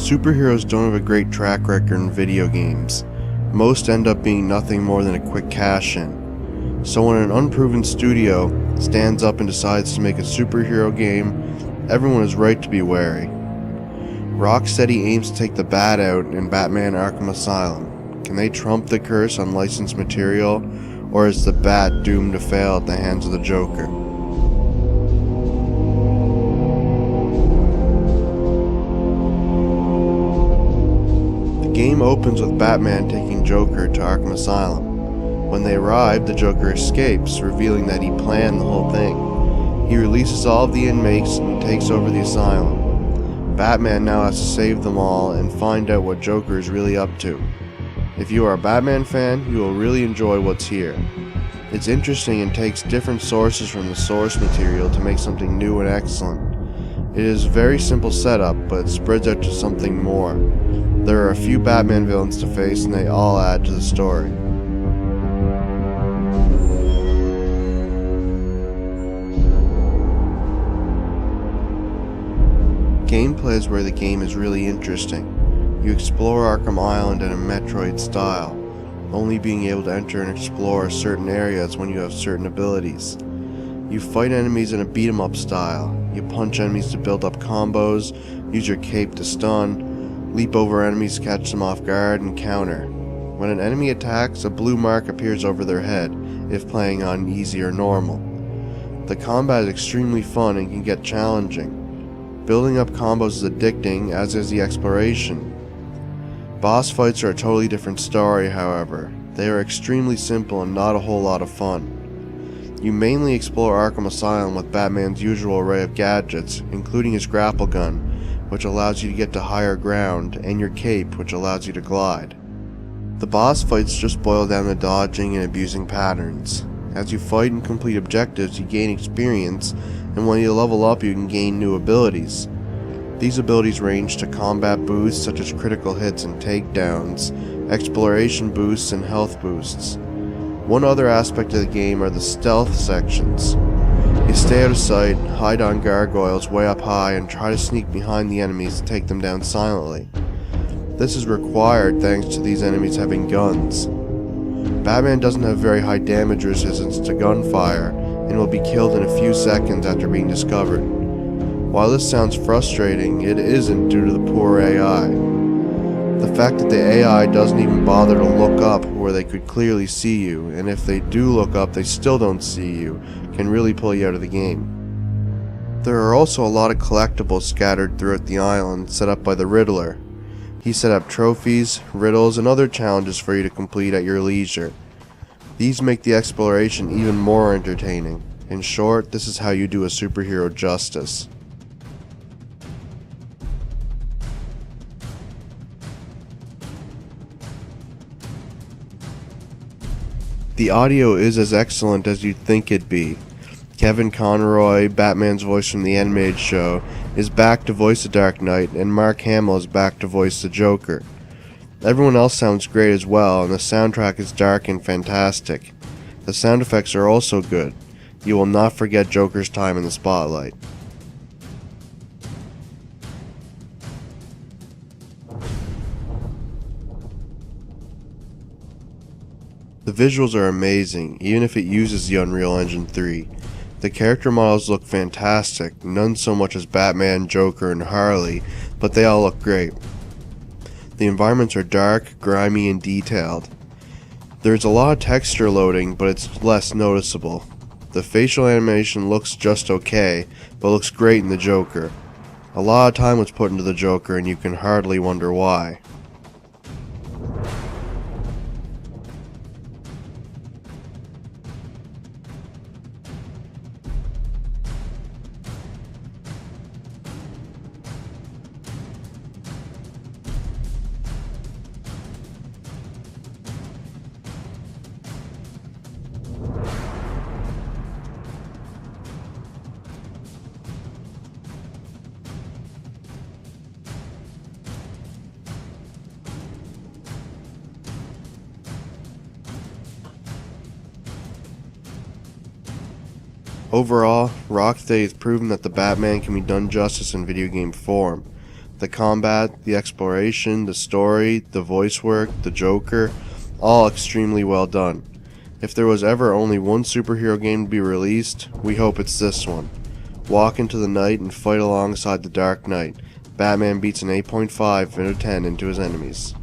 Superheroes don't have a great track record in video games. Most end up being nothing more than a quick cash-in. So when an unproven studio stands up and decides to make a superhero game, everyone is right to be wary. Rocksteady aims to take the bat out in Batman Arkham Asylum. Can they trump the curse on licensed material, or is the bat doomed to fail at the hands of the Joker? The game opens with Batman taking Joker to Arkham Asylum. When they arrive, the Joker escapes, revealing that he planned the whole thing. He releases all of the inmates and takes over the asylum. Batman now has to save them all and find out what Joker is really up to. If you are a Batman fan, you will really enjoy what's here. It's interesting and takes different sources from the source material to make something new and excellent. It is a very simple setup, but it spreads out to something more. There are a few Batman villains to face and they all add to the story. Gameplay is where the game is really interesting. You explore Arkham Island in a Metroid style, only being able to enter and explore certain areas when you have certain abilities. You fight enemies in a beat-em-up style. You punch enemies to build up combos, use your cape to stun, leap over enemies to catch them off guard, and counter. When an enemy attacks, a blue mark appears over their head, if playing on easy or normal. The combat is extremely fun and can get challenging. Building up combos is addicting, as is the exploration. Boss fights are a totally different story, however. They are extremely simple and not a whole lot of fun. You mainly explore Arkham Asylum with Batman's usual array of gadgets, including his grapple gun, which allows you to get to higher ground, and your cape, which allows you to glide. The boss fights just boil down to dodging and abusing patterns. As you fight and complete objectives, you gain experience, and when you level up you can gain new abilities. These abilities range to combat boosts such as critical hits and takedowns, exploration boosts, and health boosts. One other aspect of the game are the stealth sections. You stay out of sight, hide on gargoyles way up high, and try to sneak behind the enemies to take them down silently. This is required thanks to these enemies having guns. Batman doesn't have very high damage resistance to gunfire, and will be killed in a few seconds after being discovered. While this sounds frustrating, it isn't due to the poor AI. The fact that the AI doesn't even bother to look up where they could clearly see you, and if they do look up they still don't see you, can really pull you out of the game. There are also a lot of collectibles scattered throughout the island set up by the Riddler. He set up trophies, riddles, and other challenges for you to complete at your leisure. These make the exploration even more entertaining. In short, this is how you do a superhero justice. The audio is as excellent as you'd think it'd be. Kevin Conroy, Batman's voice from the animated show, is back to voice the Dark Knight, and Mark Hamill is back to voice the Joker. Everyone else sounds great as well, and the soundtrack is dark and fantastic. The sound effects are also good. You will not forget Joker's time in the spotlight. The visuals are amazing, even if it uses the Unreal Engine 3. The character models look fantastic, none so much as Batman, Joker, and Harley, but they all look great. The environments are dark, grimy, and detailed. There's a lot of texture loading, but it's less noticeable. The facial animation looks just okay, but looks great in the Joker. A lot of time was put into the Joker, and you can hardly wonder why. Overall, Rocksteady has proven that the Batman can be done justice in video game form. The combat, the exploration, the story, the voice work, the Joker, all extremely well done. If there was ever only one superhero game to be released, we hope it's this one. Walk into the night and fight alongside the Dark Knight. Batman beats an 8.5 out of 10 into his enemies.